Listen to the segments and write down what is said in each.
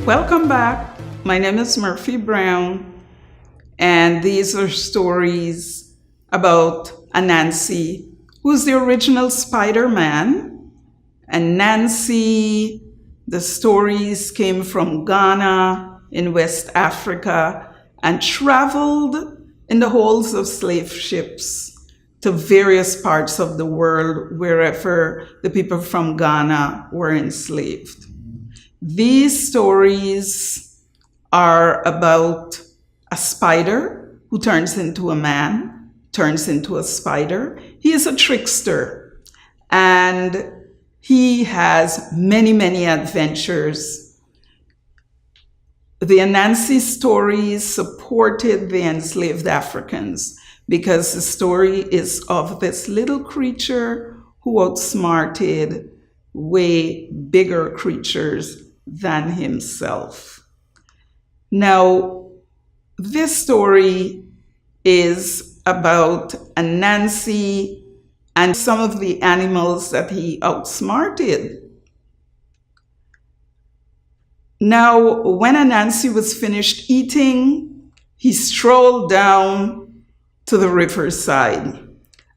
Welcome back. My name is Murphy Brown, and these are stories about Anansi, who's the original Spider-Man. And Nancy, the stories came from Ghana in West Africa and traveled in the holds of slave ships to various parts of the world wherever the people from Ghana were enslaved. These stories are about a spider who turns into a man, turns into a spider. He is a trickster, and he has many, many adventures. The Anansi stories supported the enslaved Africans because the story is of this little creature who outsmarted way bigger creatures than himself. Now, this story is about Anansi and some of the animals that he outsmarted. Now, when Anansi was finished eating, he strolled down to the riverside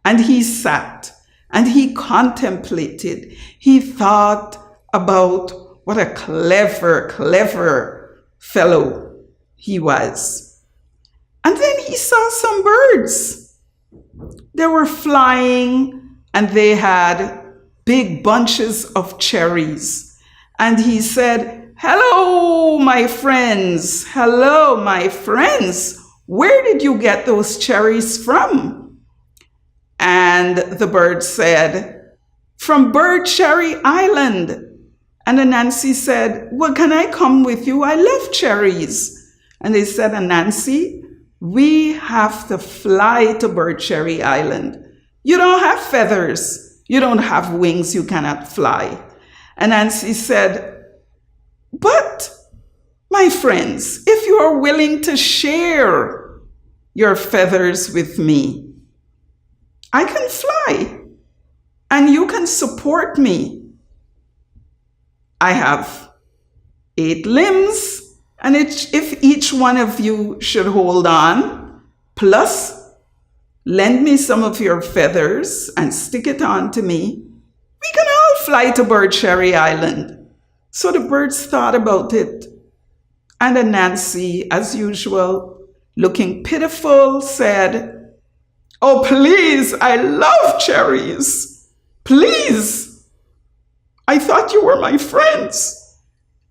and he sat and he contemplated. He thought about what a clever, clever fellow he was. And then he saw some birds. They were flying and they had big bunches of cherries. And he said, "Hello, my friends. Hello, my friends. Where did you get those cherries from?" And the bird said, "From Bird Cherry Island." And Anansi said, "Well, can I come with you? I love cherries." And they said, "Anansi, we have to fly to Bird Cherry Island. You don't have feathers. You don't have wings. You cannot fly." And Anansi said, "But, my friends, if you are willing to share your feathers with me, I can fly and you can support me. I have 8 limbs, and if each one of you should hold on, plus lend me some of your feathers and stick it on to me, we can all fly to Bird Cherry Island." So the birds thought about it, and Anansi, as usual, looking pitiful, said, "Oh, please, I love cherries. Please. I thought you were my friends."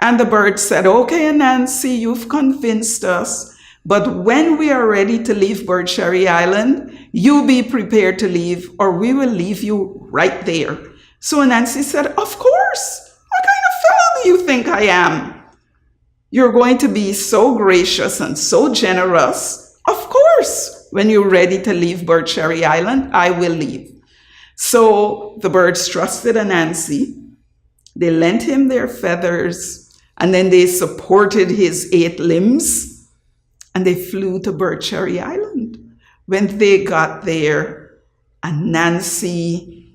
And the bird said, "Okay, Anansi, you've convinced us, but when we are ready to leave Bird Cherry Island, you be prepared to leave or we will leave you right there." So Anansi said, "Of course. What kind of fellow do you think I am? You're going to be so gracious and so generous. Of course, when you're ready to leave Bird Cherry Island, I will leave." So the birds trusted Anansi. They lent him their feathers, and then they supported his 8 limbs, and they flew to Bird Cherry Island. When they got there, Anansi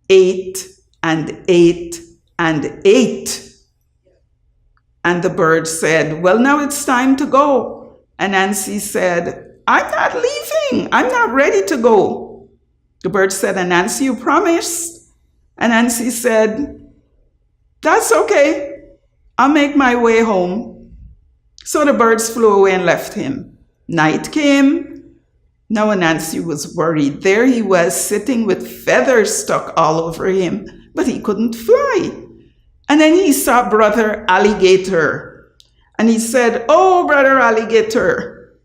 ate and ate and ate. And the bird said, "Well, now it's time to go." Anansi said, "I'm not leaving. I'm not ready to go." The bird said, "Anansi, you promised?" Anansi said, "That's okay. I'll make my way home." So the birds flew away and left him. Night came. Now Anansi was worried. There he was sitting with feathers stuck all over him, but he couldn't fly. And then he saw Brother Alligator. And he said, "Oh, Brother Alligator,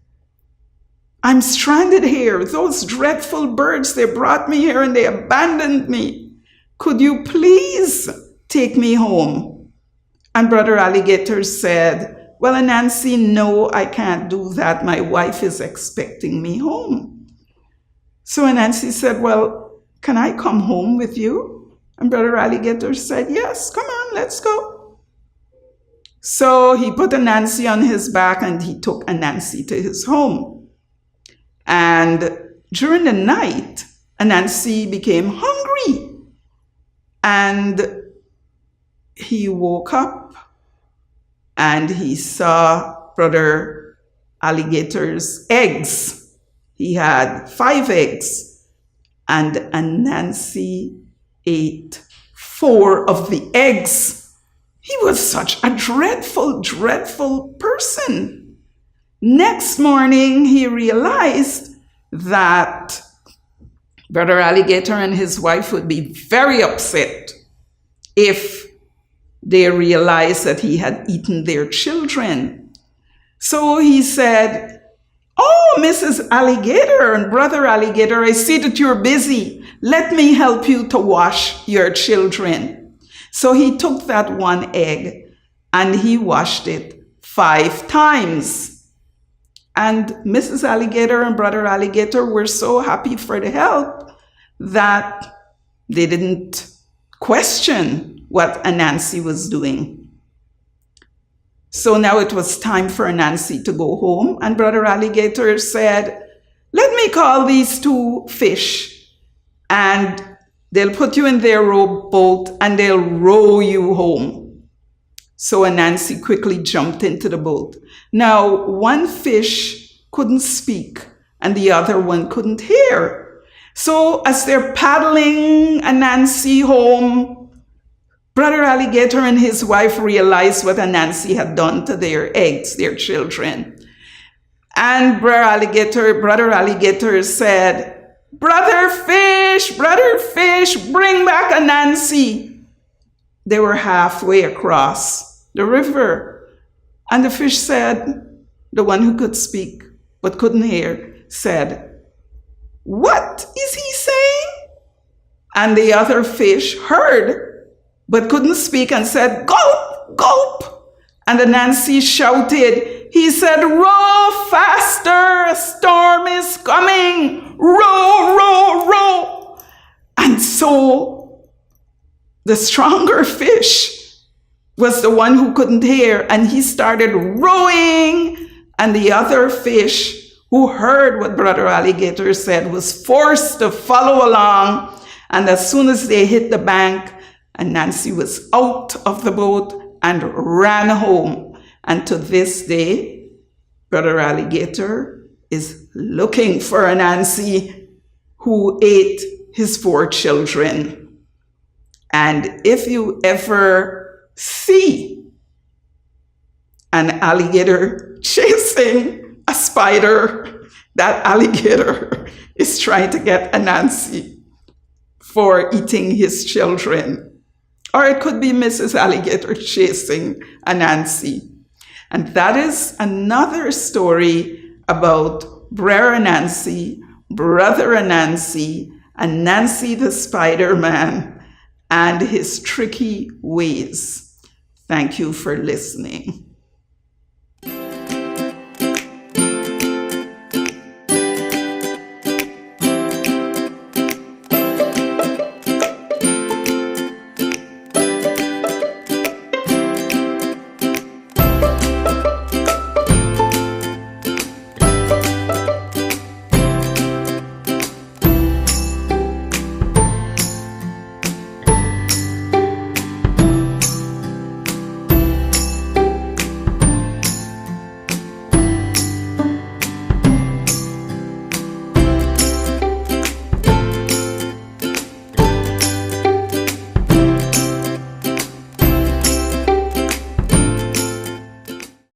I'm stranded here. Those dreadful birds, they brought me here and they abandoned me. Could you please take me home?" And Brother Alligator said, "Well, Anansi, no, I can't do that. My wife is expecting me home." So Anansi said, "Well, can I come home with you?" And Brother Alligator said, "Yes, come on, let's go." So he put Anansi on his back and he took Anansi to his home. And during the night, Anansi became hungry. And he woke up and he saw Brother Alligator's eggs. He had 5 eggs, and Anansi ate 4 of the eggs. He was such a dreadful, dreadful person. Next morning, he realized that Brother Alligator and his wife would be very upset if they realized that he had eaten their children. So he said, "Oh, Mrs. Alligator and Brother Alligator, I see that you're busy. Let me help you to wash your children." So he took that 1 egg and he washed it 5 times. And Mrs. Alligator and Brother Alligator were so happy for the help that they didn't question what Anansi was doing. So now it was time for Anansi to go home, and Brother Alligator said, "Let me call these 2 fish, and they'll put you in their rowboat and they'll row you home." So Anansi quickly jumped into the boat. Now, 1 fish couldn't speak and the other one couldn't hear. So as they're paddling Anansi home, Brother Alligator and his wife realized what Anansi had done to their eggs, their children. And Brother Alligator said, brother fish, bring back Anansi." They were halfway across the river. And the fish said, the one who could speak but couldn't hear, said, "What is he saying?" And the other fish heard but couldn't speak and said, "Gulp, gulp." And Anansi shouted, he said, "Row faster, a storm is coming. Row, row, row." And so the stronger fish was the one who couldn't hear, and he started rowing, and the other fish who heard what Brother Alligator said was forced to follow along. And as soon as they hit the bank, Anansi was out of the boat and ran home. And to this day, Brother Alligator is looking for Anansi, who ate his 4 children. And if you ever see an alligator chasing a spider, that alligator is trying to get Anansi for eating his children. Or it could be Mrs. Alligator chasing Anansi. And that is another story about Brother Anansi, Anansi the Spider-Man, and his tricky ways. Thank you for listening.